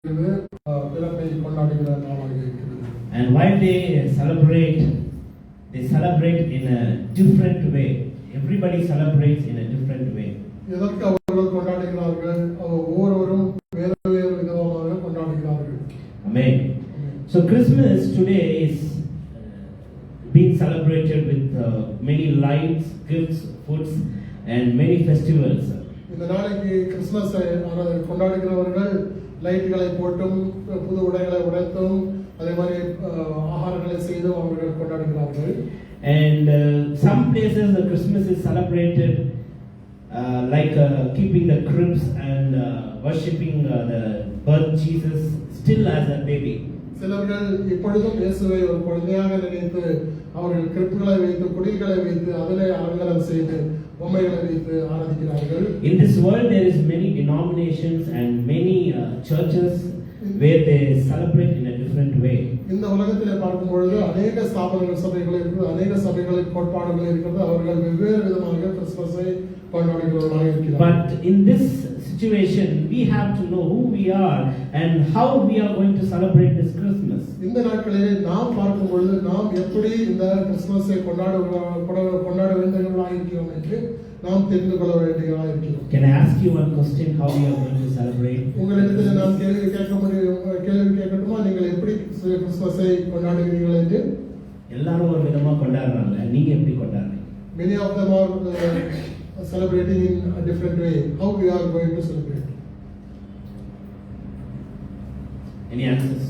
And while they celebrate in a different way. Everybody celebrates in a different way. Amen. So Christmas today is being celebrated with many lights, gifts, foods, and many festivals. இந்த நாளைக்கு Christmas கொண்டாடுகிறவர்கள் லைட்களை போட்டும் புது உடைகளை உடைத்தும் அதே மாதிரி ஆகாரங்களை செய்தும் அவர்கள் கொண்டாடுகிறார்கள். And some places the Christmas is celebrated like keeping the cribs and worshipping the birth Jesus still as a baby. சிலர்கள் இப்பொழுதும் இயேசுவை ஒரு குழந்தையாக நினைத்து அவர்கள் கிறிப்புகளை வைத்து குடில்களை வைத்து அதிலே அலங்காரம் செய்து பொம்மைகளை வைத்து ஆராதிக்கிறார்கள். In this world there is many denominations and many churches where they celebrate in a different way. இந்த உலகத்திலே பார்க்கும் பொழுது अनेक ஸ்தாபனங்கள் சபைகள் இருக்கு, अनेक சபைகளின் கோட்பாடுகள் இருக்கிறது. அவர்கள் வெவ்வேறு விதமாக கிறிஸ்மஸை கொண்டாடுகிறார்கள் இருக்கிறார்கள். But in this situation we have to know who we are and how we are going to celebrate this Christmas. இந்த நாட்களிலே நாம் பார்க்கும் பொழுது நாம் எப்படி இந்த கிறிஸ்மஸை கொண்டாட வேண்டியவர்களாக இருக்கிறோம் என்று நாம் தெரிந்து கொள்ள வேண்டியவர்களாக இருக்கிறோம். Can I ask you one question, how we are going to celebrate? உங்களிடத்தில் நான் கேள்வி கேட்கட்டுமா, நீங்கள் எப்படி கிறிஸ்மஸை கொண்டாடுகிறீர்கள் என்று? எல்லாரும் ஒரு விதமா கொண்டாடுறாங்க, நீங்க எப்படி கொண்டாடுறீங்க? Many of them are celebrating in a different way. How we are going to celebrate? Any answers?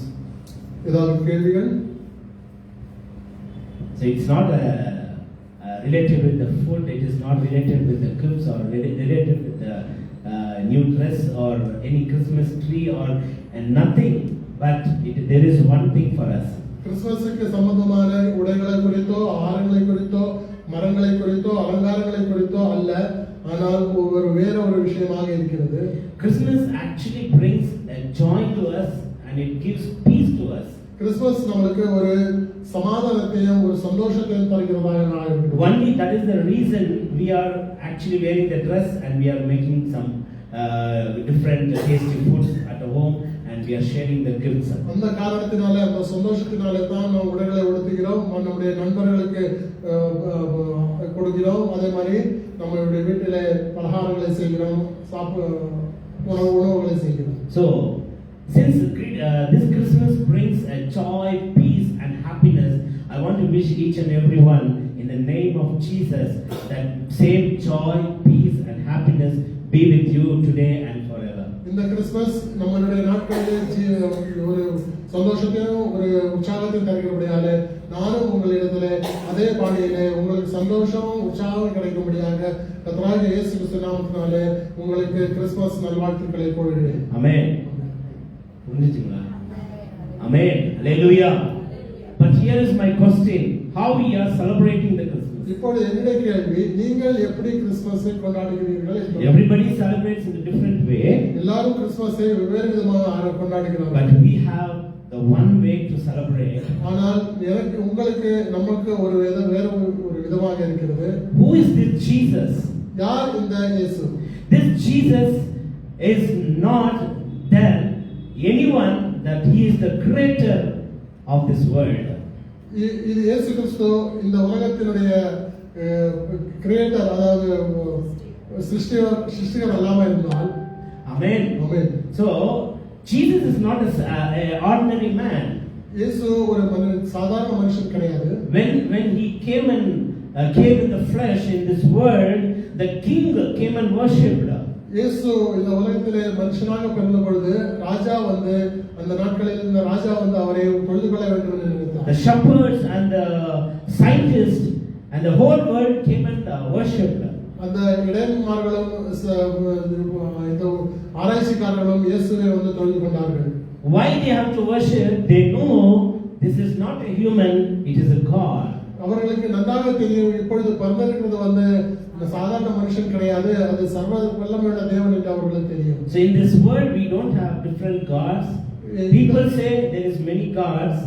ஏதாவது கேள்விகள்? So it's not related with the food, it is not related with the gifts or related with the new dress or any Christmas tree or nothing, but there is one thing for us. கிறிஸ்மஸுக்கு சம்பந்தமான உடைகளை குறித்தோ ஆரங்களை குறித்தோ மரங்களை குறித்தோ அலங்காரங்களை குறித்தோ அல்ல, ஆனால் வேற ஒரு விஷயமாக இருக்கிறது. Christmas actually brings a joy to us and it gives peace to us. Christmas நமக்கு ஒரு சமாதானத்தையும் ஒரு சந்தோஷத்தையும் தருகிறதாக நான் இருக்கிறேன். Only that is the reason we are actually wearing the dress and we are making some different tasty foods at home and we are sharing the gifts. அந்த காரணத்தினால அந்த சந்தோஷத்தினால தான் நாம் உடைகளை உடுத்துகிறோம், நம்முடைய நண்பர்களுக்கு கொடுக்கிறோம், அதே மாதிரி நம்மளுடைய வீட்டிலே பலகாரங்களை செய்கிறோம், உணவுகளை செய்கிறோம். So since this Christmas brings a joy, peace and happiness, I want to wish each and everyone in the name of Jesus that same joy, peace and happiness be with you today and forever. இந்த Christmas நம்மளுடைய நாட்களிலே ஒரு சந்தோஷத்தையும் ஒரு உற்சாகத்தையும் தருகிறபடியாலே நானும் உங்களிடத்திலே அதே பாணியிலே உங்களுக்கு சந்தோஷம் உற்சாகம் கிடைக்கும்படியாக கர்த்தராகிய இயேசு கிறிஸ்து நாமத்தினாலே உங்களுக்கு கிறிஸ்மஸ் நல்வாழ்த்துக்களை கூறுகிறேன். ஆமென். புரிஞ்சுங்களா? ஆமென். ஹalleluya. But here is my question, how we are celebrating the Christmas? இப்பொழுது என்னுடைய கேள்வி, நீங்கள் எப்படி கிறிஸ்மஸை கொண்டாடுகிறீர்கள்? Everybody celebrates in a different way. எல்லாரும் கிறிஸ்மஸை வெவ்வேறு விதமாக கொண்டாடுகிறார்கள். But we have the one way to celebrate. ஆனால் உங்களுக்கு நமக்கு ஒரு வேற ஒரு விதமாக இருக்கிறது. Who is this Jesus? யார் இந்த இயேசு? This Jesus is not that anyone, that he is the creator of this world. இது இயேசு கிறிஸ்து இந்த உலகத்தினுடைய கிரியேட்டர், அதாவது சிருஷ்டிகர் அல்லாம இருந்தால். Amen. Amen. So Jesus is not an ordinary man. இயேசு ஒரு சாதாரண மனுஷன் கிடையாது. When he came in the flesh in this world, the king came and worshipped. இயேசு இந்த உலகத்திலே மனுஷனாக பிறந்த பொழுது ராஜா வந்து அந்த நாட்களில் இந்த ராஜா வந்து அவரை தொழுது கொள்ள வேண்டும் என்று நினைத்தார். The shepherds and the scientists and the whole world came and worshipped. அந்த இடையன்மார்களும் இந்த ஆராய்ச்சிக்காரர்களும் இயேசுவை வந்து தொழுது கொண்டார்கள். Why they have to worship? They know this is not a human, it is a God. அவர்களுக்கு நன்றாக தெரியும், இப்பொழுது பிறந்திருக்கிறது வந்து சாதாரண மனுஷன் கிடையாது, அது சர்வ வல்லமையுள்ள தேவன் என்று அவர்களுக்கு தெரியும். So in this world we don't have different gods. People say there is many gods,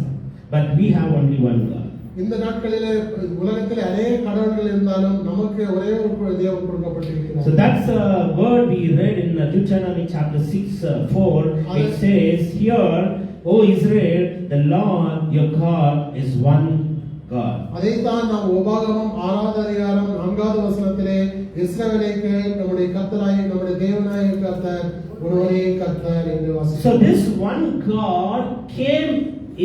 but we have only one God. இந்த நாட்களிலே உலகத்திலே अनेक கடவுள்கள் இருந்தாலும் நமக்கு ஒரே ஒரு தேவன் கொடுக்கப்பட்டிருக்கிறார். So that's a word we read in Deuteronomy chapter 6:4. It says here, O Israel, the Lord your God is one God. அதைத்தான் நாம் உபாகமம் 6வது அதிகாரம் 4வது வசனத்திலே இஸ்ரவேலுக்கு நம்முடைய கர்த்தராகிய நம்முடைய தேவனாகிய கர்த்தர் ஒருவரே கர்த்தர் என்று வாசிக்கிறோம். So this one God came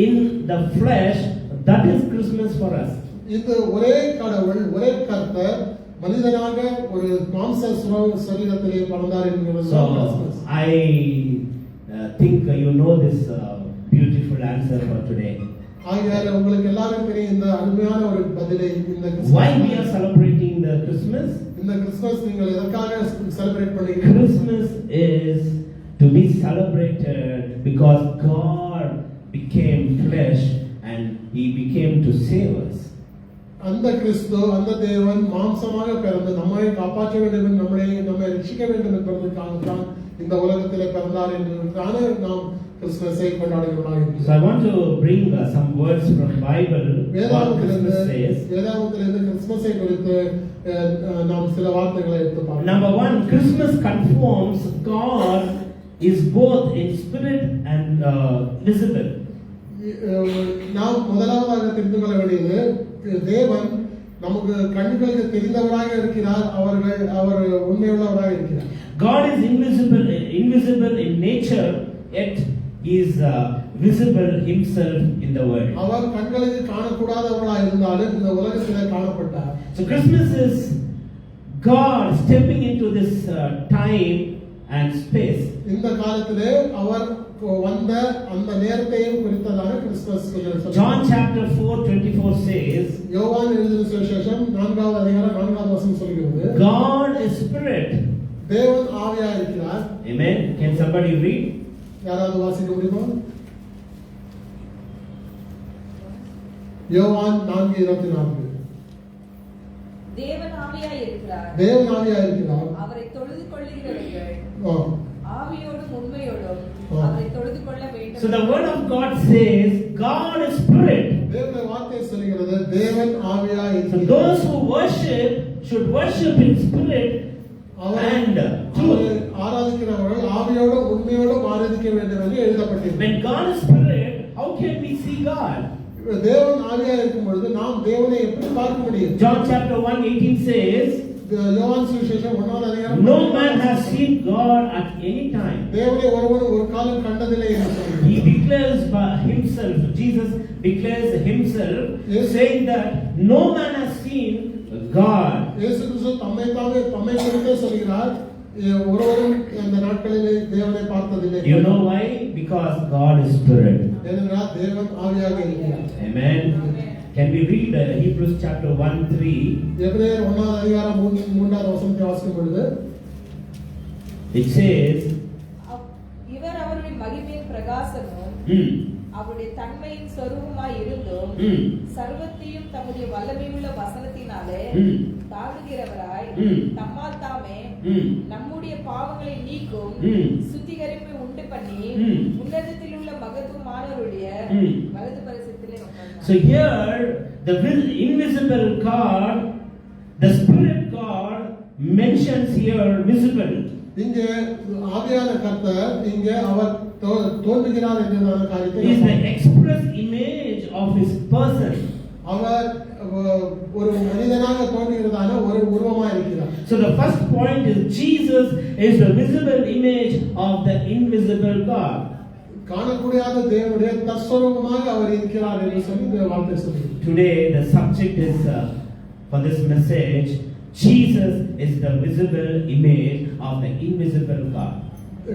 in the flesh. That is Christmas for us. இந்த ஒரே கடவுள் ஒரே கர்த்தர் மனிதனாக ஒரு மாம்ச சரீரத்திலே பிறந்தார் என்கிறது. So I think you know this beautiful answer for today. ஆகையால் உங்களுக்கு எல்லாருக்கும் தெரியும் இந்த அருமையான ஒரு பதிலை இந்த Why we are celebrating the Christmas? இந்த கிறிஸ்மஸ் நீங்கள் எதற்காக celebrate பண்ணுகிறீர்கள்? Christmas is to be celebrated because God became flesh and he became to save us. அந்த கிறிஸ்து அந்த தேவன் மாம்சமாக பிறந்து நம்மை காப்பாற்ற வேண்டும் நம்மை ரட்சிக்க வேண்டும் என்பதற்காக தான் இந்த உலகத்திலே பிறந்தார் என்று நாம் கிறிஸ்மஸை கொண்டாடுகிறோம். So I want to bring some words from Bible what Christmas says. வேதாகமத்திலிருந்து கிறிஸ்மஸை குறித்து நாம் சில வார்த்தைகளை எடுத்து பார்ப்போம். Number 1, Christmas confirms God is both in spirit and visible. நாம் முதலாவதாக தெரிந்து கொள்ள வேண்டியது தேவன் நமக்கு கண்களுக்கு தெரிந்தவராக இருக்கிறார், அவர் உண்மையுள்ளவராக இருக்கிறார். God is invisible in nature, yet he is visible himself in the world. அவர் கண்களுக்கு காணக்கூடாதவராக இருந்தாலும் இந்த உலகத்திலே காணப்பட்டார். So Christmas is God stepping into this time and space. இந்த காலத்திலே அவர் வந்த அந்த நேரத்தையும் குறித்ததான கிறிஸ்மஸ். John chapter 4:24 says, யோவான் எழுதின சுவிசேஷம் 4வது அதிகாரம் 4வது வசனம் சொல்கிறது, God is spirit. தேவன் ஆவியாக இருக்கிறார். Amen. Can somebody read? யாராவது வாசிக்க முடியுமா? யோவான் 4:24. தேவன் ஆவியாய் இருக்கிறார். தேவன் ஆவியாக இருக்கிறார். அவரை தொழுது கொள்ளுகிறவர்கள் ஆவியோடும் உண்மையோடும் அவரை தொழுது கொள்ள வேண்டும். So the word of God says God is spirit. தேவனுடைய வார்த்தை சொல்கிறது தேவன் ஆவியாக இருக்கிறார். So those who worship should worship in spirit and truth. ஆராதிக்கிறவர்கள் ஆவியோடும் உண்மையோடும் ஆராதிக்க வேண்டும் என்று எழுதப்பட்டிருக்கிறது. When God is spirit, how can we see God? தேவன் ஆவியாக இருக்கும் பொழுது நாம் தேவனை எப்படி பார்க்க முடியும்? John chapter 1:18 says, யோவான் சுவிசேஷம் 1வது அதிகாரம், no man has seen God at any time. தேவனை ஒருவன் ஒரு காலம் கண்டதில்லை என்று சொல்கிறது. He declares by himself, Jesus declares himself, saying that no man has seen God. இயேசு கிறிஸ்து தம்மை குறித்தே சொல்கிறார், ஒருவரும் இந்த நாட்களிலே தேவனை பார்த்ததில்லை. You know why? Because God is spirit. ஏனென்றால் தேவன் ஆவியாக இருக்கிறார். Amen. Can we read Hebrews chapter 1:3? எபிரேயர் 1வது அதிகாரம் 3வது வசனத்தை வாசிக்கும் பொழுது it says, இவர் அவருடைய மகிமையின் பிரகாசமும் அவருடைய தன்மையின் சொரூபமாய் இருந்தும் சர்வத்தையும் தம்முடைய வல்லமையுள்ள வசனத்தினாலே தாங்குகிறவராய் தம்மால் தாமே நம்முடைய பாவங்களை நீக்கும் சுத்திகரிப்பை உண்டு பண்ணி உன்னதத்தில் உள்ள மகத்துவமானவருடைய வலது பரிசுத்திலே உட்கார்ந்தார். So here the invisible God, the spirit God mentions here visible. இங்கே ஆவியான கர்த்தர் இங்கே அவர் தோன்றுகிறார் என்கிற காரியத்தை is the express image of his person. அவர் ஒரு மனிதனாக தோன்றுகிறதான ஒரு உருவமாக இருக்கிறார். So the first point is Jesus is the visible image of the invisible God. காணக்கூடாத தேவனுடைய தற்ஸ்வரூபமாக அவர் இருக்கிறார் என்று சொல்லி இந்த வார்த்தை சொல்லுது. Today the subject is for this message, Jesus is the visible image of the invisible God.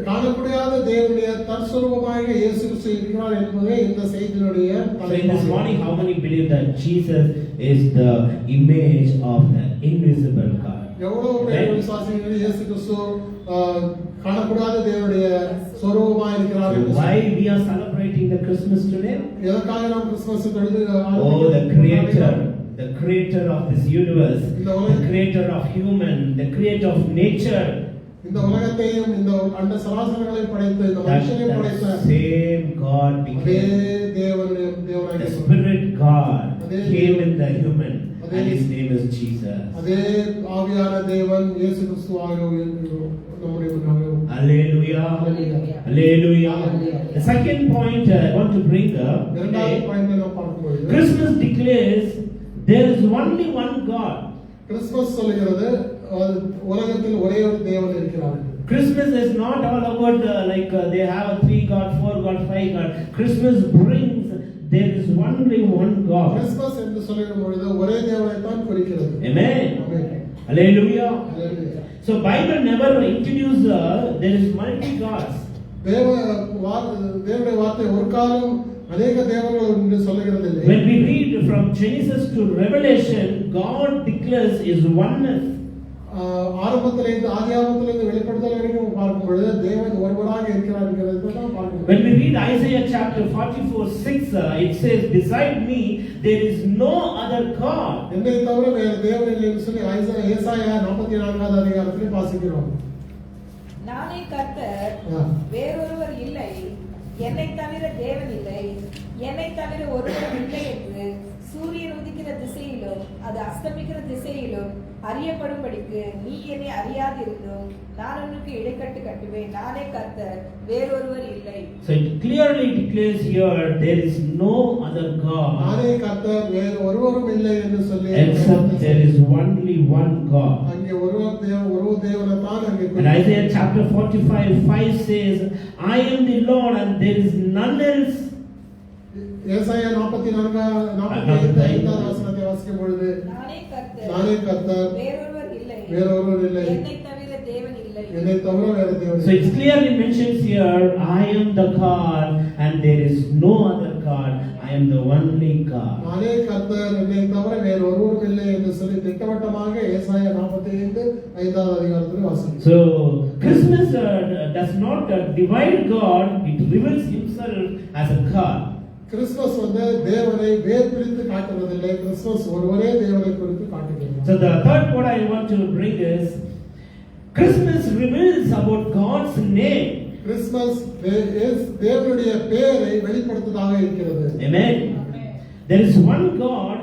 காணக்கூடாத தேவனுடைய தற்ஸ்வரூபமாக இயேசு கிறிஸ்து இருக்கிறார் என்பதே இந்த செய்தியினுடைய So in this morning, how many believe that Jesus is the image of the invisible God? எவ்வளவு பேர் விசுவாசிக்கிறீர்கள் இயேசு கிறிஸ்து காணக்கூடாத தேவனுடைய சொரூபமாக இருக்கிறார்? Why we are celebrating the Christmas today? எதற்காக நாம் கிறிஸ்மஸ் கொண்டாடுகிறோம்? The creator of this universe, the creator of human, the creator of nature. இந்த உலகத்தையும் இந்த அண்ட சராசரங்களை படைத்த இந்த மனுஷனை படைத்த same God became தேவனாகிய the spirit God. came in the human, and his name is Jesus. அதே ஆவியான தேவன் இயேசு கிறிஸ்துவாக நம்முடைய Hallelujah. Hallelujah. Hallelujah. The second point I want to bring up இரண்டாவது today, பாயிண்ட் நாம் பார்க்கும்போது Christmas declares there is only one God. Christmas சொல்லுகிறது உலகத்தில் ஒரே ஒரு தேவன் இருக்கிறார். Christmas is not all about they have a 3 God, 4 God, 5 God. Christmas brings there is only one God. Christmas என்று சொல்லுகிற பொழுது ஒரே தேவனை தான் குறிக்கிறது. Amen. Amen. Hallelujah. Hallelujah. So Bible never introduces there is multi gods. தேவனுடைய வார்த்தை ஒரு காலம் அநேக தேவர்கள் என்று சொல்லுகிறது இல்லை. When we read from Genesis to Revelation, God declares his oneness. ஆரம்பத்திலிருந்து ஆதியாகமத்திலிருந்து வெளிப்படுத்தல் வரைக்கும் பார்க்கும் பொழுது தேவன் ஒருவராக இருக்கிறார் என்கிறதை தான் பார்க்கிறோம். When we read Isaiah chapter 44:6, it says, "Beside me there is no other God." என்னை தவிர வேறு தேவன் இல்லை என்று சொல்லி ஏசாயா 44வது அதிகாரத்தில் வாசிக்கிறோம். நானே கர்த்தர், வேறொருவர் இல்லை, என்னை தவிர தேவன் இல்லை, என்னை தவிர ஒருவர் இல்லை என்று சூரியன் உதிக்கிற திசையிலும் அது அஸ்தமிக்கிற திசையிலும் அறியப்படும்படிக்கு நீ என்னை அறியாதிருந்தும் நான் உனக்கு இடைக்கட்டு கட்டுவேன். நானே கர்த்தர், வேறொருவர் இல்லை. So it clearly declares here there is no other God. நானே கர்த்தர், வேறு ஒருவரும் இல்லை என்று சொல்லி except there is only one God. அங்கே ஒரு தேவனை தான் அங்கே And Isaiah chapter 45:5 says, "I am the Lord and there is none else." ஏசாயா 44:5 வசனத்தை வாசிக்கும் பொழுது நானே கர்த்தர், வேறொருவர் இல்லை, என்னை தவிர தேவன் இல்லை. என்னை தவிர வேறு தேவன். So it clearly mentions here, "I am the God and there is no other God. I am the only God." நானே கர்த்தர், என்னை தவிர வேறு ஒருவரும் இல்லை என்று சொல்லி திட்டவட்டமாக ஏசாயா 45:5 அதிகாரத்தில் வாசிக்கிறோம். So Christmas does not divide God, it reveals himself as a God. Christmas தேவனை வேறுபிரித்து காட்டுவதில்லை. கிறிஸ்துமஸ் ஒருவரே தேவனை குறித்து காட்டுகிறது. So the third point I want to bring is Christmas reveals about God's name. Christmas தேவனுடைய பெயரை வெளிப்படுத்துவதாக இருக்கிறது. Amen. There is one God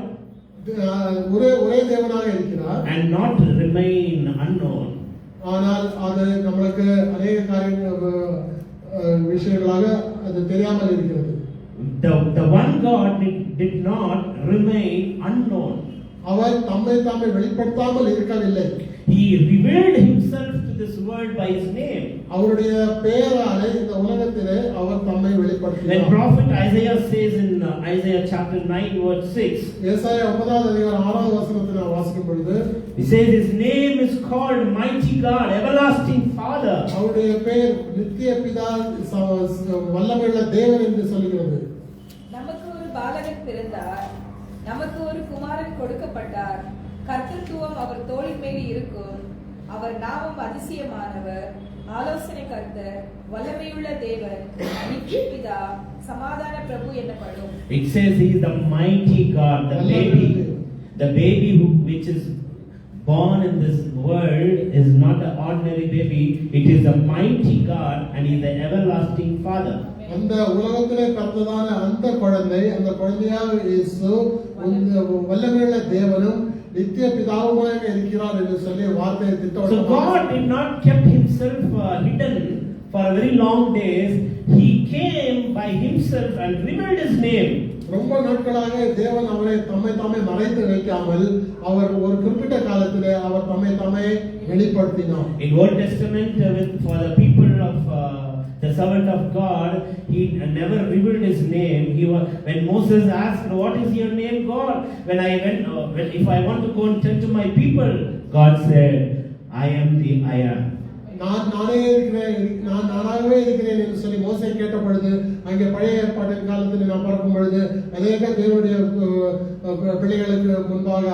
ஒரே தேவனாக இருக்கிறார். and not remain unknown. ஆனால் அது நமக்கு அநேக விஷயங்களாக அது தெரியாமல் இருக்கிறது. The one God did not remain unknown. அவர் தம்மை வெளிப்படுத்தாமல் இருக்கவில்லை. He revealed himself to this world by his name. அவருடைய பெயராலே இந்த உலகத்திலே அவர் தம்மை வெளிப்படுத்தினார். When prophet Isaiah says in Isaiah chapter 9:6, ஏசாயா 9வது அதிகாரம் 6வது வசனத்தை நான் வாசிக்கும் பொழுது he says his name is called Mighty God, Everlasting Father. அவருடைய பெயர் நித்திய பிதா, வல்லமையுள்ள தேவன் என்று சொல்கிறது. நமக்கு ஒரு பாலகன் பிறந்தார், நமக்கு ஒரு குமாரன் கொடுக்கப்பட்டார், கர்த்தத்துவம் அவர் தோளின் மேல் இருக்கும். அவர் நாமம் அதிசயமானவர், ஆலோசனை கர்த்தர், வல்லமையுள்ள தேவன், நித்திய பிதா, சமாதான பிரபு என்னப்படும். It says he is the mighty God, the baby which is born in this world is not an ordinary baby. It is a mighty God and he is the everlasting Father. அந்த உலகத்திலே பிறந்ததான அந்த குழந்தையாக இயேசு வல்லமையுள்ள தேவனும் நித்திய பிதாவுமாக இருக்கிறார் என்று சொல்லி வார்த்தையை திட்டவட்டமாக. So God did not keep himself hidden for very long days. He came by himself and revealed his name. ரொம்ப நாட்களாக தேவன் அவரை தம்மை மறைத்து வைக்காமல் அவர் ஒரு குறிப்பிட்ட காலத்திலே அவர் தம்மை வெளிப்படுத்தினார். In Old Testament for the people of the servant of God, he never revealed his name. When Moses asked, "What is your name, God?" If I want to go and tell to my people, God said, "I am the I am." நானாகவே இருக்கிறேன் என்று சொல்லி மோசே கேட்ட பொழுது அங்கே பழைய ஏற்பாட்டின் காலத்தில் நாம் பார்க்கும் பொழுது அநேக தேவனுடைய பிள்ளைகளுக்கு முன்பாக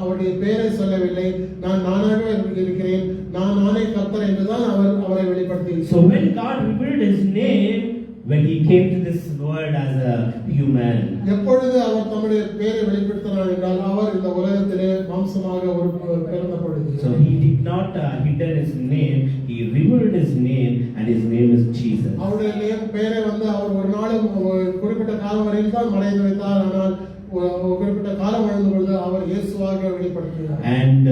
அவருடைய பெயரை சொல்லவில்லை. நானாகவே இருக்கிறேன், நானே கர்த்தர் என்றுதான் அவரை வெளிப்படுத்தி. So when God revealed his name, when he came to this world as a human, எப்பொழுது அவர் தம்முடைய பெயரை வெளிப்படுத்தினார் என்றால் அவர் இந்த உலகத்திலே மாம்சமாக பிறந்த பொழுது. So he did not hidden his name, he revealed his name and his name is Jesus. அவருடைய பெயரை அவர் ஒரு நாளும் குறிப்பிட்ட காலம் வரையில் தான் மறைத்து வைத்தார். ஆனால் ஒரு குறிப்பிட்ட காலம் வாழ்ந்த பொழுது அவர் இயேசுவாக வெளிப்படுத்தினார். And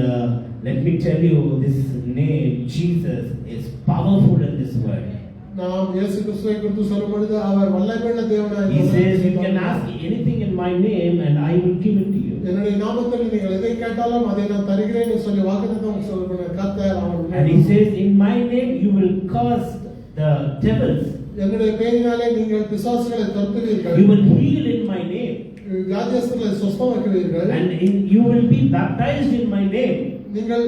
let me tell you, this name Jesus is powerful in this world. நாம் இயேசு கிறிஸ்துவை குறித்து சொல்லும் பொழுது அவர் வல்லமையுள்ள தேவனாய் He says, you can ask anything in my name and I will give it to you. என்னுடைய நாமத்தில் நீங்கள் எதை கேட்டாலும் அதை நான் தருகிறேன் என்று சொல்லி வாக்குத்தத்தம் சொல்லுகிற கர்த்தர் அவர். And he says, in my name you will curse the devils. என்னுடைய பெயரினாலே நீங்கள் பிசாசுகளை துரத்துவீர்கள். You will heal in my name. வியாதியஸ்தர்களை சுஸ்தமாக்குவீர்கள். And you will be baptized in my name. நீங்கள்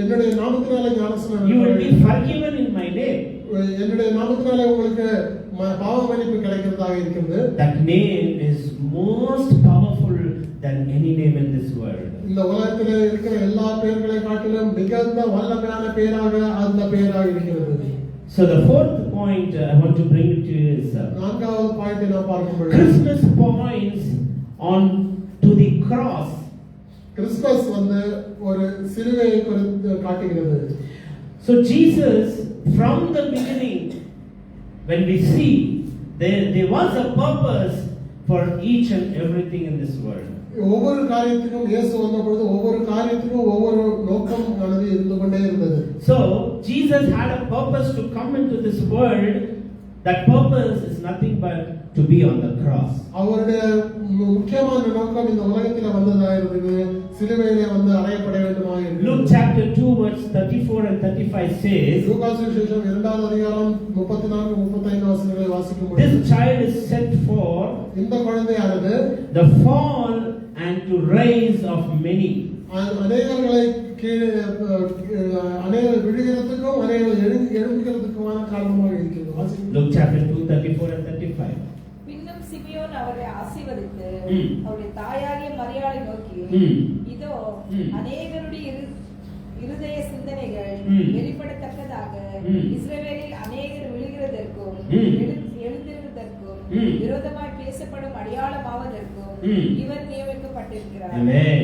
என்னுடைய நாமத்தினாலே ஞானஸ்நானம் You will be forgiven in my name. என்னுடைய நாமத்தினாலே உங்களுக்கு பாவ மன்னிப்பு கிடைக்கிறதாக இருக்கிறது. That name is most powerful than any name in this world. இந்த உலகத்தில் இருக்கிற எல்லா பெயர்களை காட்டிலும் மிகுந்த வல்லமையான பெயராக அந்த பெயராக இருக்கிறது. So the fourth point I want to bring it to you is நான்காவது பாயிண்டை நான் பார்க்கும்போது Christmas points on to the cross. Christmas வந்து ஒரு சிலுவையை குறித்து காட்டுகிறது. So Jesus, from the beginning, when we see there was a purpose for each and everything in this world. ஒவ்வொரு காரியத்துக்கும் இயேசு வந்த பொழுது ஒவ்வொரு காரியத்துக்கும் ஒவ்வொரு நோக்கம் ஆனது இருந்து கொண்டே இருந்தது. So Jesus had a purpose to come into this world. That purpose is nothing but to be on the cross. அவருடைய முக்கியமான நோக்கம் இந்த உலகத்தில் வந்ததா இருந்தது, சிலுவையிலே வந்து அறையப்பட வேண்டுமாக இருந்தது. Luke chapter 2 verse 34 and 35 says, லூக்கா சுவிசேஷம் 2வது அதிகாரம் 34 35 வசனங்களை வாசிக்கும்போது this child is set for இந்த குழந்தையானது the fall and to rise of many. அநேகர்களை கீழே அநேகர் விழுகிறதுக்கும் அநேகர் எழும்புகிறதுக்குமான காரணமாக இருக்கிறது. Luke chapter 2 34 and 35. பின்னும் சிமியோன் அவரை ஆசீர்வதித்து அவருடைய தாயாகிய மரியாளை நோக்கி, இதோ அநேகருடைய இருதய சிந்தனைகள் வெளிப்படத்தக்கதாக இஸ்ரவேலில் அநேகர் விழுகிறதற்கும் எழுந்திருக்கிறதற்கும் விரோதமாய் பேசப்படும் அடையாளமாவதற்கும் இவர் நியமிக்கப்பட்டிருக்கிறார். Amen.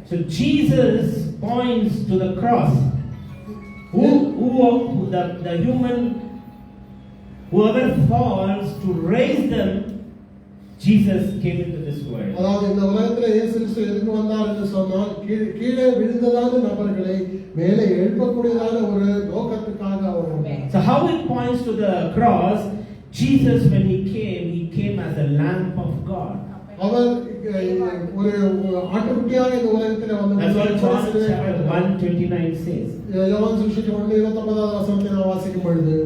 So Jesus points to the cross. The human, whoever falls, to raise them, Jesus came into this world. அதாவது இந்த உலகத்தில் இயேசு கிறிஸ்து எதுக்கு வந்தார் என்று சொன்னால் கீழே விழுந்ததான நபர்களை மேலே எழுப்பக்கூடியதான ஒரு நோக்கத்துக்காக அவர் வந்தார். So how it points to the cross? Jesus, when he came as a lamb of God. அவர் ஒரு ஆட்டுக்குட்டியாக இந்த உலகத்தில் வந்தார். That's what John chapter 1:29 says. யோவான் சுவிசேஷம் 1:29 வசனத்தை நான் வாசிக்கும் பொழுது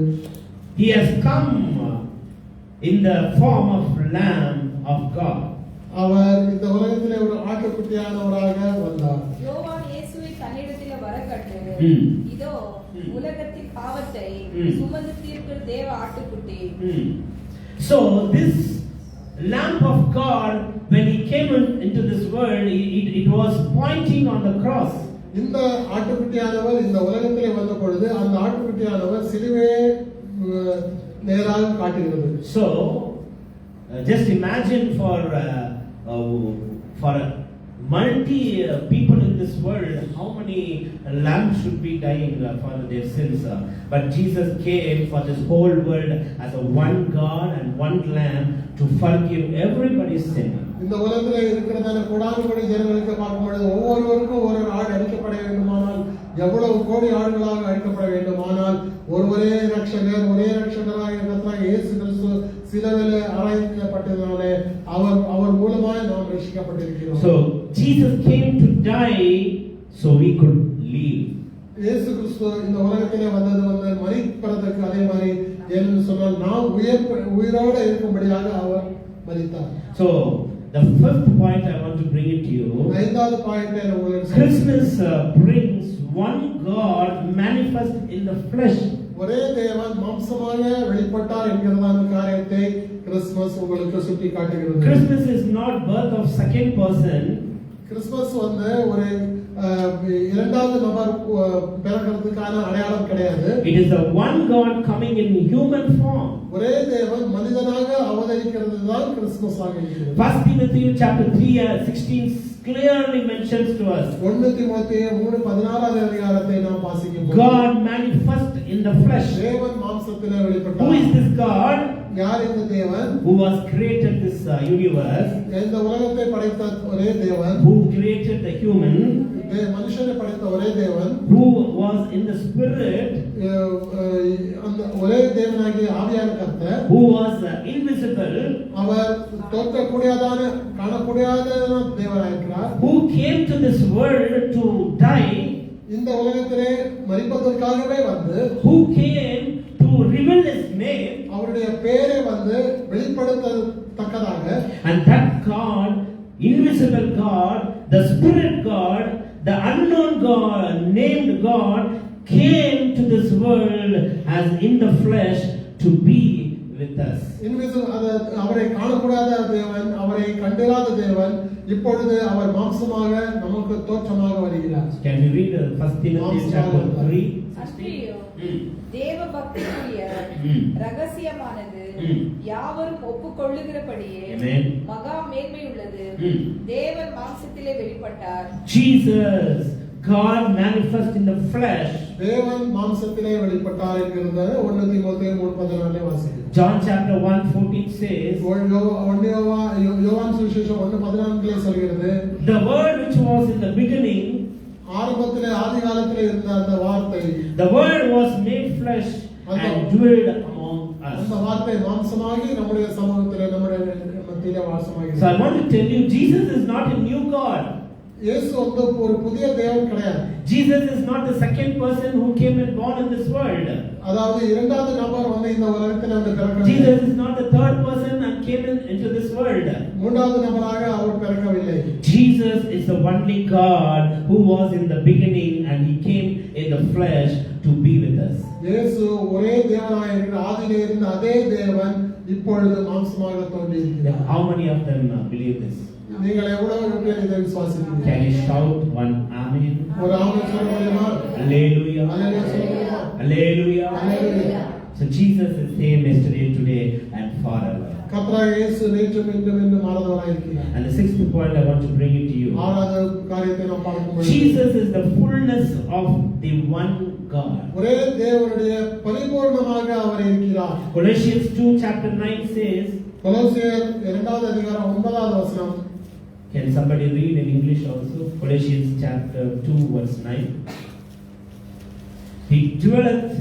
he has come in the form of lamb of God. அவர் இந்த உலகத்திலே ஒரு ஆட்டுக்குட்டியானவராக வந்தார். யோவான் இயேசுவை தன்னிடத்திலே வரக்கண்டு, இதோ உலகத்தின் பாவத்தை சுமந்து தீர்க்கிற தேவ ஆட்டுக்குட்டி. So this lamb of God, when he came into this world, it was pointing on the cross. இந்த ஆட்டுக்குட்டியானவர் இந்த உலகத்திலே வந்த பொழுது அந்த ஆட்டுக்குட்டியானவர் சிலுவையை நேராக காட்டுகிறது. So just imagine for multi people in this world, how many lambs should be dying for their sins. But Jesus came for this whole world as a one God and one lamb to forgive everybody's sin. இந்த உலகத்தில் இருக்கிறதான கோடானுகோடி ஜனங்களுக்கு பார்க்கும் பொழுது ஒவ்வொருவருக்கும் ஒரு ஆடு அடிக்கப்பட வேண்டுமானால், எவ்வளவு கோடி ஆடுகளாக அடிக்கப்பட வேண்டுமானால், ஒரே ரட்சகராக இருக்கிற இயேசு கிறிஸ்து சிலுவையிலே அறையப்பட்டதாலே அவர் மூலமாக நாம் ரட்சிக்கப்பட்டிருக்கிறோம். So Jesus came to die so we could live. இயேசு கிறிஸ்து இந்த உலகத்திலே வந்தது மரிப்பதற்கு, அதே மாதிரி என்று சொன்னால் நாம் உயிரோடு இருக்கும்படியாக அவர் மரித்தார். So the fifth point I want to bring it to you. ஐந்தாவது பாயிண்ட் உங்களுக்கு Christmas brings one God manifest in the flesh. ஒரே தேவன் மாம்சமாக வெளிப்பட்டார் என்கிறதான காரியத்தை கிறிஸ்துமஸ் உங்களுக்கு சுட்டி காட்டுகிறது. Christmas is not birth of second person. Christmas வந்து ஒரு இரண்டாவது நபர் பிறக்கிறதுக்கான அடையாளம் கிடையாது. It is the one God coming in human form. ஒரே தேவன் மனிதனாக அவதரிக்கிறது தான் கிறிஸ்துமஸ் ஆக இருக்கிறது. 1 Timothy chapter 3:16 clearly mentions to us. 1 தீமோத்தேயு 3:16 அதிகாரத்தை நாம் வாசிக்கும்போது God manifest in the flesh. தேவன் மாம்சத்திலே வெளிப்பட்டார். Who is this God? யார் இந்த தேவன்? who was created this universe, இந்த உலகத்தை படைத்த ஒரே தேவன், who created the human, மனுஷனை படைத்த ஒரே தேவன், who was in the spirit, அந்த ஒரே தேவனாகிய ஆவியான கர்த்தர், who was invisible, our தோற்றக்கூடியதான காணக்கூடியதான தேவனாயிருக்கிறார், who came to this world to die, இந்த உலகத்திலே மரிப்பதற்காகவே வந்து, who came to reveal his name, அவருடைய பெயரை வந்து வெளிப்படுத்தத்தக்கதாக, and that God, invisible God, the spirit God, the unknown God, named God, came to this world as in the flesh to be with us. அவரை காணக்கூடாத தேவன், அவரை கண்டிராத தேவன், இப்பொழுது அவர் மாம்சமாக நமக்கு தோற்றமாக வருகிறார். Can we read First Timothy chapter 3? தேவ பக்திக்குரிய ரகசியமானது யாவரும் ஒப்புக்கொள்ளுகிறபடியே மகா மேன்மை உள்ளது. தேவன் மாம்சத்திலே வெளிப்பட்டார். Jesus, God manifest in the flesh. தேவன் மாம்சத்திலே வெளிப்பட்டார் என்கிறது 1 தீமோத்தேயு 3:14 வாசிக்கிறோம். John chapter 1:14 says, யோவான் சுவிசேஷம் 1:14 சொல்கிறது, the word which was in the beginning, ஆரம்பத்திலே ஆதி காலத்திலே இருந்த அந்த வார்த்தை, the word was made flesh and dwelled among us. அந்த வார்த்தை மாம்சமாகி நம்முடைய சமூகத்திலே நம்முடைய மத்தியிலே வாசமாகிறது. So I want to tell you, Jesus is not a new God. இயேசு வந்து ஒரு புதிய தேவன் கிடையாது. Jesus is not the second person who came and born in this world. அதாவது இரண்டாவது நபர் வந்து இந்த உலகத்தில் வந்து பிறக்கவில்லை. Jesus is not the third person and came into this world. மூன்றாவது நபராக அவர் பிறக்கவில்லை. Jesus is the only God who was in the beginning and he came in the flesh to be with us. இயேசு ஒரே தேவனாக இருக்கிற ஆதியிலே இருந்த அதே தேவன் இப்பொழுது மாம்சமாக தோன்றியிருக்கிறார். How many of them believe this? நீங்கள் எவ்வளவு பேர் இதை விசுவாசிக்கிறீர்கள்? Can you shout one amen? ஒரு ஆமென் சொல்ல முடியுமா? Hallelujah. ஹalleluya சொல்ல முடியுமா? Hallelujah. Hallelujah. So Jesus is same yesterday, today and forever. கர்த்தராகிய இயேசு நேற்றும் இன்றும் என்றும் மாறாதவராய் இருக்கிறார். And the sixth point I want to bring it to you. ஆறாவது காரியத்தை நாம் பார்க்கும்போது, Jesus is the fullness of the one God. ஒரே தேவனுடைய பரிபூர்ணமாக அவர் இருக்கிறார். Colossians 2 chapter 9 says, கொலோசியர் 2வது அதிகாரம் 9வது வசனம். Can somebody read in English also? Colossians chapter 2 verse 9. He dwelleth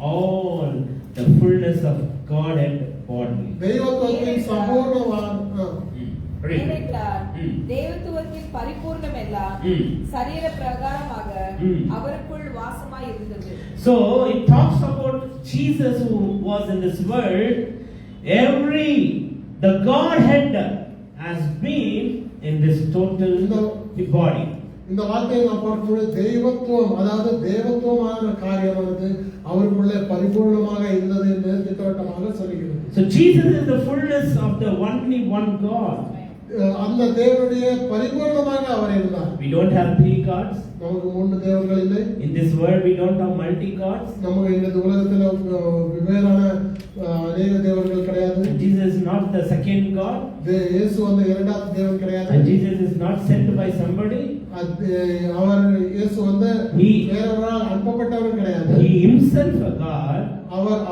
all the fullness of Godhead bodily. தெய்வத்துவத்தின் சம்பூர்ணமான தேவத்துவத்தின் பரிபூர்ணம் எல்லாம் சரீர பிரகாரமாக அவருக்குள் வாசமாய் இருந்தது. So it talks about Jesus who was in this world. The Godhead has been in this total body. இந்த வார்த்தையை நாம் பார்க்கும்போது தெய்வத்துவம், அதாவது தேவத்துவமான காரியமானது அவருக்குள்ளே பரிபூர்ணமாக இருந்தது என்று திட்டவட்டமாக சொல்கிறது. So Jesus is the fullness of the only one God. அந்த தேவனுடைய பரிபூர்ணமாக அவர் இருந்தார். We don't have three gods. நமக்கு மூன்று தேவர்கள் இல்லை. In this world we don't have multi gods. நமக்கு இந்த உலகத்தில் வெவ்வேறான அநேக தேவர்கள் கிடையாது. Jesus is not the second God. இயேசு வந்து இரண்டாவது தேவன் கிடையாது. And Jesus is not sent by somebody. அவர் இயேசு வந்து வேறொருவரால் அனுப்பப்பட்டவர் கிடையாது. He himself a God.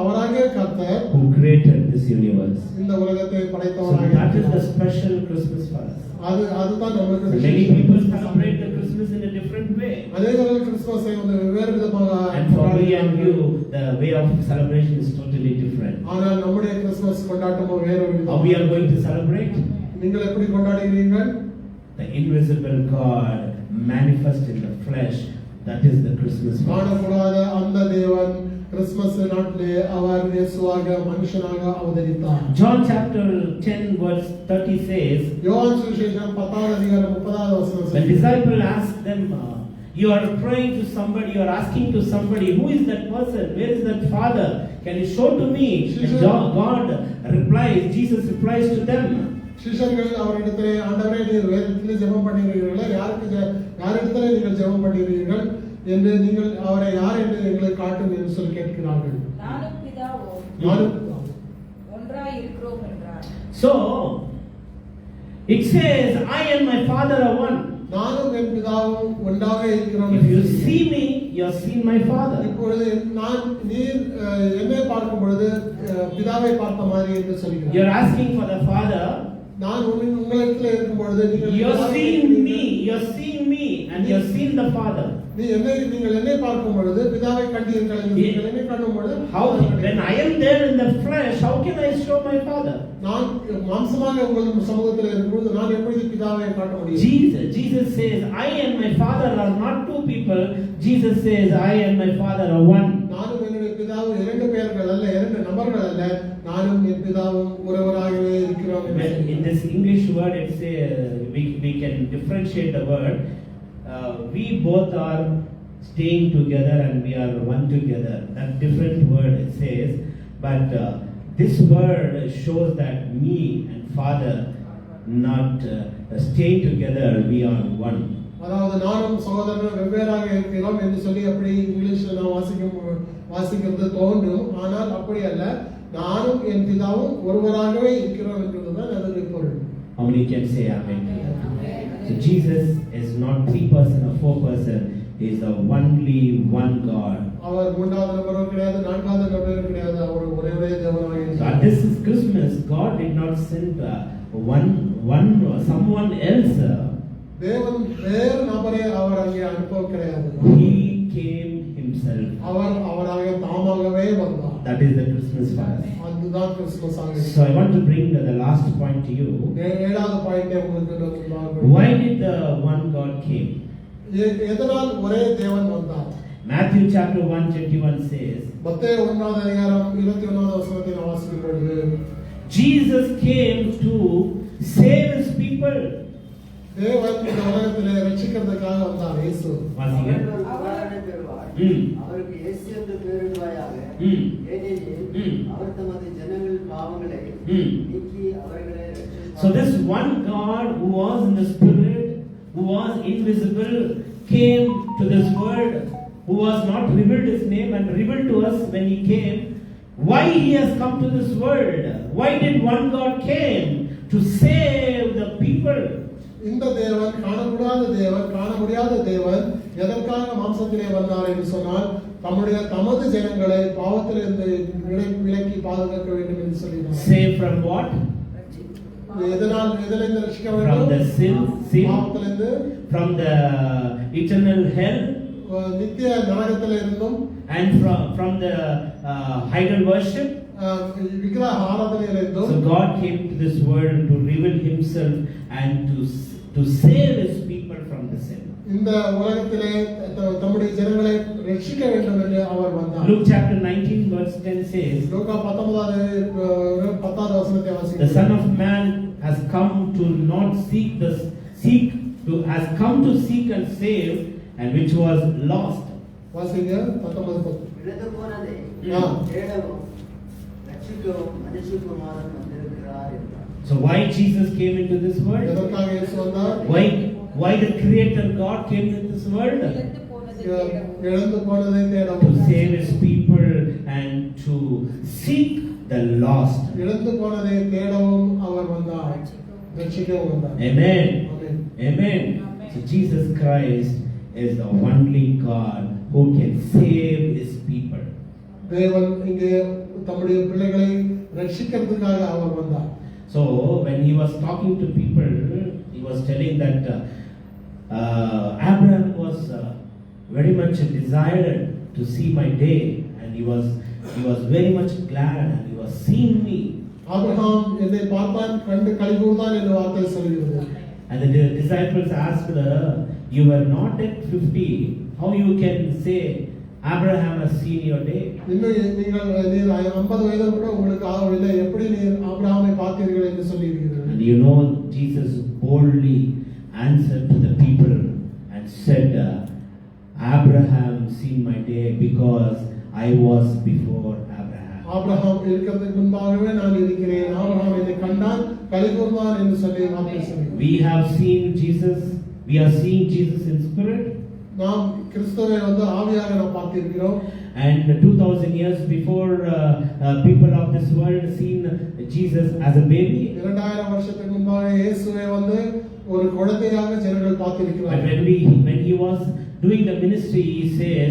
அவராகிய கர்த்தர் who created this universe. இந்த உலகத்தை So படைத்தவராக. that is the special Christmas for us. அதுதான் நமக்கு. Many people celebrate the Christmas in a different way. அநேகர்கள் கிறிஸ்துமஸை வந்து வெவ்வேறு விதமாக And for me and you, the way of celebration is totally different. ஆனால் நம்முடைய Christmas கொண்டாட்டம் வேறொரு விதம். How we are going to celebrate? நீங்கள் எப்படி கொண்டாடுகிறீர்கள்? The invisible God manifest in the flesh. That is the Christmas. காணக்கூடாத அந்த தேவன் கிறிஸ்துமஸ் நாட்டிலே அவர் இயேசுவாக மனுஷனாக அவதரித்தார். John chapter 10 verse 30 says, யோவான் சுவிசேஷம் 10வது அதிகாரம் 30வது வசனம். the disciple asked them, you are praying to somebody, you are asking to somebody, who is that person? Where is that father? Can you show to me? And God replies, Jesus replies to them. சிஷ்யர்கள் அவரிடத்திலே, ஆண்டவரே நீர் வேதத்திலே ஜெபம் பண்ணுகிறீர்களா? யாரிடத்திலே நீங்கள் ஜெபம் பண்ணுகிறீர்கள் என்று நீங்கள் அவரை யார் என்று எங்களுக்கு காட்டும் என்று சொல்லி கேட்கிறார்கள். நானும் பிதாவும் ஒன்றாய் இருக்கிறோம் என்றார். So it says, I and my father are one. நானும் என் பிதாவும் ஒன்றாக இருக்கிறோம். If you see me, you have seen my Father. இப்பொழுது நீர் என்னை பார்க்கும் பொழுது பிதாவை பார்த்த மாதிரி என்று சொல்கிறார். You are asking for the Father. நான் உங்களிடத்தில் இருக்கும் பொழுது You are seeing me and you have seen the Father. நீங்கள் என்னை பார்க்கும் பொழுது பிதாவை கண்டீர்கள். நீங்கள் என்னை காணும் பொழுது how when I am there in the flesh, how can I show my Father? நான் மாம்சமாக உங்கள் சமூகத்தில் இருக்கும்போது நான் எப்படி பிதாவை காட்ட முடியும்? Jesus says, I and my Father are not two people. Jesus says, I and my Father are one. நானும் என்னுடைய பிதாவும் இரண்டு பேர்கள் அல்ல, இரண்டு நபர்கள் அல்ல, நானும் என் பிதாவும் ஒருவராகவே இருக்கிறோம். In this English word, it's we can differentiate the word. We both are staying together and we are one together. That different word it says, but this word shows that me and Father not staying together, we are one. அதாவது நானும் சகோதரர்கள் வெவ்வேறாக இருக்கிறோம் என்று சொல்லி அப்படி இங்கிலீஷ்ல நான் வாசிக்கிறது தோன்றும். ஆனால் அப்படி அல்ல, நானும் என் பிதாவும் ஒருவராகவே இருக்கிறோம் என்பதுதான் அதனுடைய பொருள். How many can say amen? So Jesus is not 3 person or 4 person. He is the only one God. அவர் மூன்றாவது நபரும் கிடையாது, நான்காவது நபரும் கிடையாது. அவர் ஒரே தேவனாக இருக்கிறார். So this is Christmas. God did not send someone else. தேவன் வேறு நபரை அவர் அங்கே அனுப்ப கிடையாது. He came himself. அவராக தாமாகவே வந்தார். That is the Christmas for us. அதுதான் கிறிஸ்துமஸ் ஆகும். So I want to bring the last point to you. ஏழாவது பாயிண்ட் உங்களுக்கு நான் Why did the one God came? எதனால் ஒரே தேவன் வந்தார்? Matthew chapter 1:21 says, மத்தேயு 1வது அதிகாரம் 21வது வசனத்தை நான் வாசிக்கும் பொழுது, Jesus came to save his people. தேவன் இந்த உலகத்திலே ரட்சிக்கிறதுக்காக வந்தார். இயேசு வாசிங்க. அவருக்கு இயேசு என்று பெயரிடுவாயாக. ஏனெனில் அவர் தமது ஜனங்கள் பாவங்களை நீக்கி அவர்களை ரட்சிப்பார். So this one God who was in the spirit, who was invisible, came to this world, who was not revealed his name and revealed to us when he came. Why he has come to this world? Why did one God came? To save the people. இந்த தேவன் காணக்கூடாத தேவன், காண முடியாத தேவன் எதற்காக மாம்சத்திலே வந்தார் என்று சொன்னால் தமது ஜனங்களை பாவத்திலிருந்து விலக்கி பாதுகாக்க வேண்டும் என்று சொல்லினார். Save from what? எதிலிருந்து ரட்சிக்க வேண்டும்? From the sin, பாவத்திலிருந்து, from the eternal hell, நித்திய நரகத்திலிருந்தும், and from the idol worship. விக்கிரக ஆராதனையிலிருந்தும். So God came to this world to reveal himself and to save his people from the sin. இந்த உலகத்திலே தம்முடைய ஜனங்களை ரட்சிக்க வேண்டும் என்று அவர் வந்தார். Luke chapter 19 verse 10 says, லூக்கா 19வது வசனத்தை வாசிங்க. The Son of Man has come to not has come to seek and save, and which was lost. வாசிங்க 19:10. இழந்து போனதை தேடவும் ரட்சிக்கவும் மனுஷகுமாரன் வந்திருக்கிறார் என்றார். So why Jesus came into this world? எதற்காக இயேசு வந்தார்? Why the creator God came into this world? இழந்து போனதை To தேடவும், save his people and to seek the lost. இழந்து போனதை தேடவும் அவர் வந்தார், ரட்சிக்கவும் வந்தார். Amen. Amen. Amen. So Jesus Christ is the only God who can save his people. தேவன் இங்கே தம்முடைய பிள்ளைகளை ரட்சிக்கிறதுக்காக அவர் வந்தார். So when he was talking to people, he was telling that Abraham was very much desired to see my day, and he was very much glad and he was seeing me. Abraham என்னை பார்த்தான், கண்டு களிகூர்ந்தான் என்று வார்த்தை சொல்கிறது. And the disciples asked, you were not at 50, how you can say Abraham has seen your day? இன்னும் நீங்கள் 50 வயது கூட உங்களுக்கு ஆகவில்லை, எப்படி நீர் ஆபிரகாமை பார்த்தீர்கள் என்று சொல்லியிருக்கிறார். And you know, Jesus boldly answered to the people and said, Abraham seen my day because I was before Abraham. Abraham இருக்கிறதுக்கு முன்பாகவே நான் இருக்கிறேன், ஆபிரகாம் என்னை கண்டான், களிகூர்ந்தான் என்று சொல்லி வார்த்தை சொன்னார். We have seen Jesus, we are seeing Jesus in spirit. நாம் கிறிஸ்துவை ஆவியாக நாம் பார்த்திருக்கிறோம். And 2000 years before, people of this world seen Jesus as a baby. 2000 வருஷத்துக்கு முன்பாக இயேசுவை ஒரு குழந்தையாக ஜனங்கள் பார்த்திருக்கிறார்கள். But when he was doing the ministry, he says,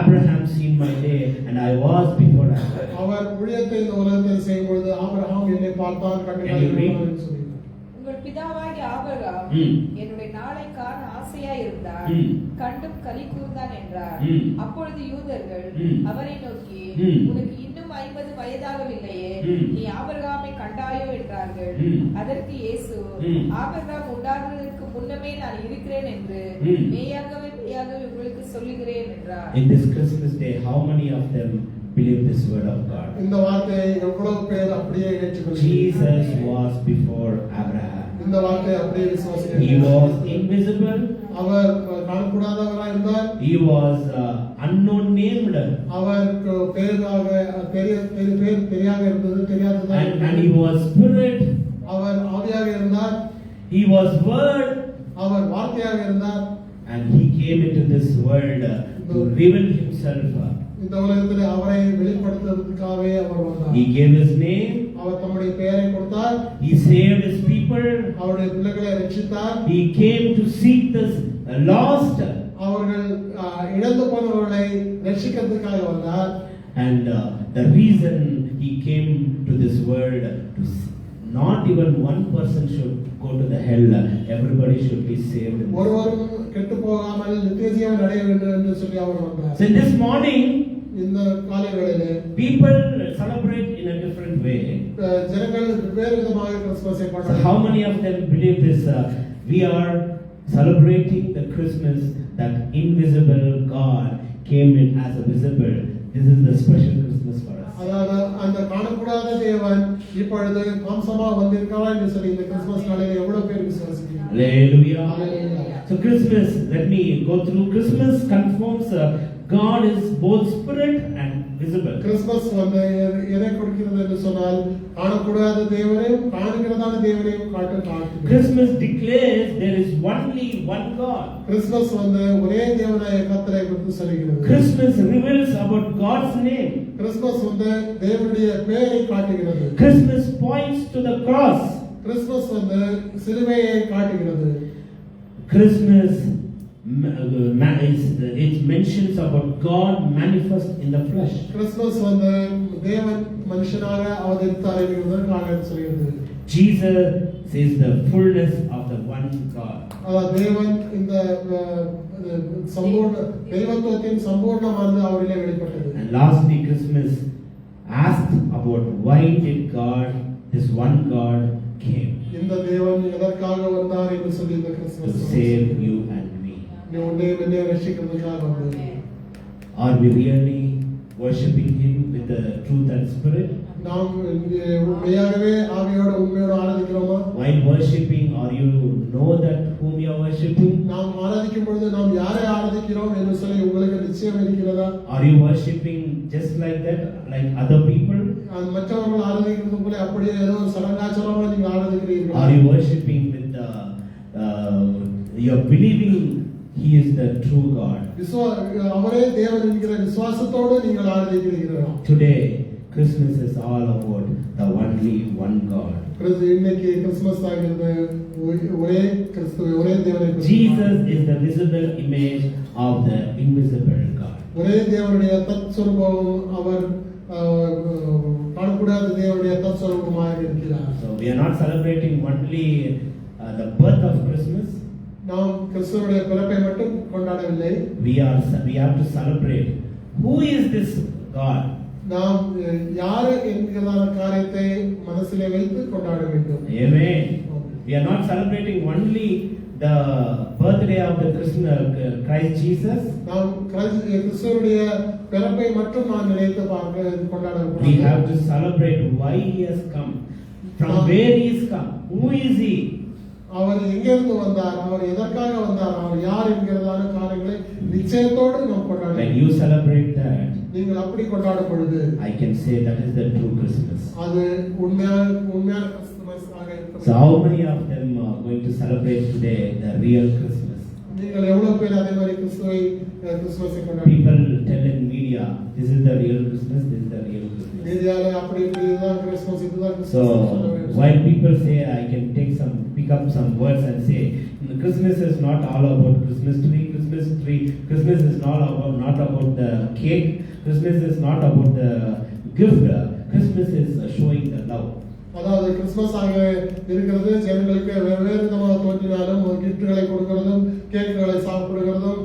Abraham seen my day and I was before Abraham. அவர் ஊழியத்தை இந்த உலகத்தில் செய்யும் பொழுது ஆபிரகாம் என்னை பார்த்தான் கண்டுகொண்டான் என்று சொல்கிறார். உங்கள் பிதாவாகிய ஆபிரகாம் என்னுடைய நாளை காண ஆசையாய் இருந்தார், கண்டும் களி கூர்ந்தான் என்றார். அப்பொழுது யூதர்கள் அவரை நோக்கி, உனக்கு இன்னும் 50 வயதாகவில்லையே, நீ ஆபிரகாமை கண்டாயோ என்றார்கள். அதற்கு இயேசு, ஆபிரகாம் உண்டாகுவதற்கு முன்னமே நான் இருக்கிறேன் என்று மெய்யாகவே உங்களுக்கு சொல்லுகிறேன் என்றார். In this Christmas day, how many of them believe this word of God? இந்த வார்த்தையை எவ்வளவு பேர் அப்படியே ஏற்றுக்கொள்கிறார்கள்? Jesus was before Abraham. இந்த வார்த்தையை அப்படியே விசுவாசிக்கிறார்கள். He was invisible. அவர் காணக்கூடாதவராய் இருந்தார். He was unknown named. அவருக்கு பேராக தெரியாத இருந்தது, தெரியாததா. And he was spirit. அவர் ஆவியாக இருந்தார். He was word. அவர் வார்த்தையாக இருந்தார். And he came into this world to reveal himself. இந்த உலகத்தில் அவரை வெளிப்படுத்துவதற்காகவே அவர் வந்தார். He gave his name. அவர் தம்முடைய பெயரை கொடுத்தார். He saved his people. அவருடைய பிள்ளைகளை ரட்சித்தார். He came to seek the lost. அவர்கள் இழந்து போனவர்களை ரட்சிக்கிறதுக்காக வந்தார். And the reason he came to this world, not even one person should go to the hell. Everybody should be saved. ஒருவரும் கெட்டு போகாமல் நித்திய ஜீவன் அடைய வேண்டும் என்று சொல்லி அவர் வந்தார். So this morning, இந்த காலை வேளையிலே people celebrate in a different way. ஜனங்கள் வேறு விதமாக கிறிஸ்துமஸை So கொண்டாடுகிறார்கள். how many of them believe this? We are celebrating the Christmas that invisible God came in as a visible. This is the special Christmas for us. அதாவது அந்த காணக்கூடாத தேவன் இப்பொழுது மாம்சமா வந்திருக்கிறார் என்று சொல்லி இந்த கிறிஸ்துமஸ் நாளிலே எவ்வளவு பேர் விசுவாசிக்கிறீங்க? Hallelujah. Hallelujah. So Christmas, let me go through. Christmas confirms God is both spirit and visible. Christmas வந்து எதை கொடுக்கிறது என்று சொன்னால் காணக்கூடாத தேவனையும் காணுகிறதான தேவனையும் காட்டுகிறது. Christmas declares there is only one God. Christmas வந்து ஒரே தேவனாய கர்த்தரை குறித்து சொல்கிறது. Christmas reveals about God's name. Christmas வந்து தேவனுடைய பெயரை காட்டுகிறது. Christmas points to the cross. Christmas வந்து சிலுவையை காட்டுகிறது. Christmas it mentions about God manifest in the flesh. Christmas வந்து தேவன் மனுஷனாக அவதரித்தார் என்பதற்காக சொல்கிறது. Jesus is the fullness of the one God. தேவன் இந்த சம்பூர்ண தெய்வத்துவத்தின் சம்பூர்ணமானது அவரிலே வெளிப்பட்டது. And lastly, Christmas asked about why did God, this one God, came இந்த தேவன் எதற்காக வந்தார் என்று சொல்லி இந்த to Christmas save you and me. நீ உன்னை என்னை ரட்சிக்கிறதுக்காக வந்தார். Are we really worshiping Him with the truth and spirit? நாம் உண்மையாகவே ஆவியோடு உண்மையோடு ஆராதிக்கிறோமா? While worshiping, are you know that whom you are worshiping? நாம் ஆராதிக்கும் பொழுது நாம் யாரை ஆராதிக்கிறோம் என்று சொல்லி உங்களுக்கு நிச்சயம் இருக்கிறதா? Are you worshiping just like that, like other people? மற்றவர்கள் ஆராதிக்கிறது போல அப்படியே ஏதோ ஒரு சடங்காச்சாரமா நீங்க ஆராதிக்கிறீர்களா? Are you worshiping with you are believing He is the true God? அவரே தேவன் என்கிற விசுவாசத்தோடு நீங்கள் ஆராதிக்கிறீர்களா? Today, Christmas is all about the only one God. இன்னைக்கு கிறிஸ்துமஸ் ஆகிறது ஒரே கிறிஸ்து ஒரே தேவனை. Jesus is the visible image of the invisible God. ஒரே தேவனுடைய தத்ஸ்வரூபம் அவர் காணக்கூடாத தேவனுடைய தத்ஸ்வரூபமாக இருக்கிறார். So we are not celebrating only the birth of Christmas. நாம் கிறிஸ்துவுடைய பிறப்பை மட்டும் கொண்டாடவில்லை. We have to celebrate who is this God. நாம் யார் என்கிறதான காரியத்தை மனசிலே வைத்து கொண்டாட வேண்டும். Amen. We are not celebrating only the birthday of the Christ Jesus. நாம் கிறிஸ்துவுடைய பிறப்பை மட்டும் நான் நினைத்து பார்க்க கொண்டாட வேண்டும். We have to celebrate why He has come, from where He has come, who is He. அவர் எங்கிருந்து வந்தார், அவர் எதற்காக வந்தார், அவர் யார் என்கிறதான காரியங்களை நிச்சயத்தோடு நாம் கொண்டாட When வேண்டும். you celebrate that, நீங்கள் அப்படி கொண்டாடும் பொழுது I can say that is the true Christmas. அது உண்மையான கிறிஸ்துமஸ் ஆக இருக்கும். So how many of them are going to celebrate today the real Christmas? நீங்கள் எவ்வளவு பேர் அதே மாதிரி கிறிஸ்துமஸை கொண்டாடுறீங்க? People tell in media, this is the real Christmas, this is the real Christmas. மீடியால அப்படி இப்படி இதுதான் கிறிஸ்துமஸ் இதுதான் So Christmas While people say, I can pick up some words and say, Christmas is not all about Christmas tree. Christmas is not about the cake. Christmas is not about the gift. Christmas is showing the love. அதாவது Christmas ஆக இருக்கிறது ஜனங்களுக்கு வெவ்வேறு விதமாக தோன்றினாலும் கிஃப்ட்களை கொடுக்கிறதும் கேக்குகளை சாப்பிடுகிறதும்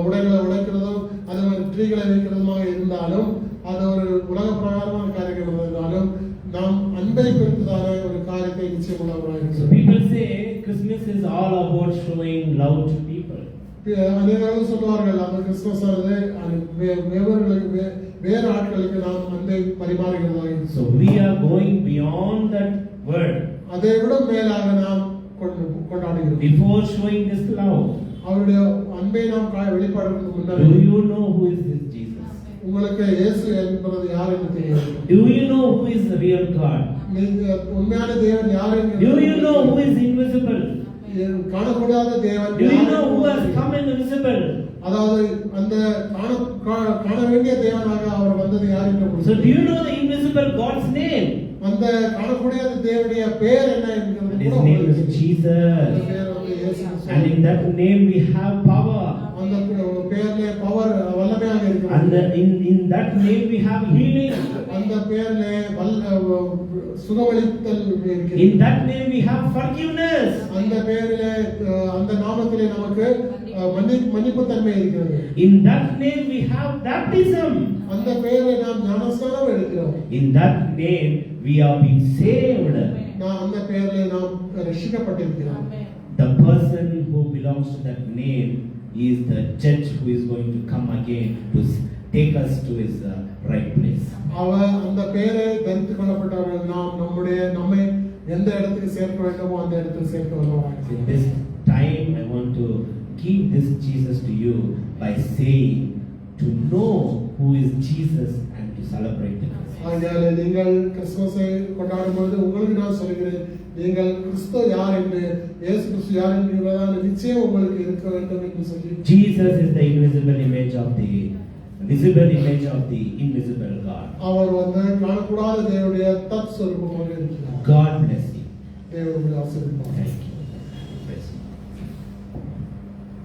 உடைகளை உடைக்கிறதும் அதே மாதிரி ட்ரீகளை வைக்கிறதுமாக இருந்தாலும் அது ஒரு உலக பிரகாரமான காரியங்கள் இருந்தாலும் நாம் அன்பை குறித்ததான ஒரு காரியத்தை நிச்சயம் உள்ளவர்களாக So people say Christmas is all about showing love to people. அநேகர்கள் சொல்வார்கள் அந்த கிறிஸ்துமஸ் ஆனது வேறு ஆட்களுக்கு நாம் அன்பை பரிமாறுகிறதாக. So we are going beyond that word. அதை விட மேலாக நாம் கொண்டாடுகிறோம். Before showing this love, அவருடைய அன்பை நாம் வெளிப்படுத்துவதற்கு முன்னாடி do you know who is this Jesus? உங்களுக்கு இயேசு என்பது யார் என்று தெரியும். Do you know who is the real God? உண்மையான தேவன் யார் என்று Do you know who is invisible? காணக்கூடாத தேவன் Do you know who has come invisible? அதாவது அந்த காண வேண்டிய தேவனாக அவர் வந்தது யார் என்று. So do you know the invisible God's name? அந்த காணக்கூடிய தேவனுடைய பெயர் என்ன என்கிறது. His name is Jesus. And in that name we have power. அந்த பெயரிலே பவர் வல்லமையாக இருக்கிறது. And in that name we have healing. அந்த பெயரிலே சுகமளித்தல் இருக்கிறது. In that name we have forgiveness. அந்த பெயரிலே அந்த நாமத்திலே நமக்கு மன்னிப்பு தன்மை இருக்கிறது. In that name we have baptism. அந்த பெயரிலே நாம் ஞானஸ்நானம் எடுக்கிறோம். In that name we are being saved. அந்த பெயரிலே நாம் ரட்சிக்கப்பட்டிருக்கிறோம். The person who belongs to that name is the judge who is going to come again to take us to his right place. அவர் அந்த பெயரை தரித்துக் கொள்ளப்பட்டவர்கள் நாம் நம்மை எந்த இடத்துக்கு சேர்க்க வேண்டுமோ அந்த இடத்துக்கு சேர்க்க வேண்டும். In this time I want to give this Jesus to you by saying to know who is Jesus and to celebrate him. ஆகையால் நீங்கள் கிறிஸ்துமஸை கொண்டாடும் பொழுது உங்களுக்கு நான் சொல்கிறேன், நீங்கள் கிறிஸ்து யார் என்று இயேசு கிறிஸ்து யார் என்பதான நிச்சயம் உங்களுக்கு இருக்க வேண்டும் என்று சொல்லி. Jesus is the invisible image of the visible image of the invisible God. அவர் காணக்கூடாத தேவனுடைய தற்ஸ்வரூபமாக இருக்கிறார். God bless you. தேவனுடைய ஆசீர்வாதம். Thank you.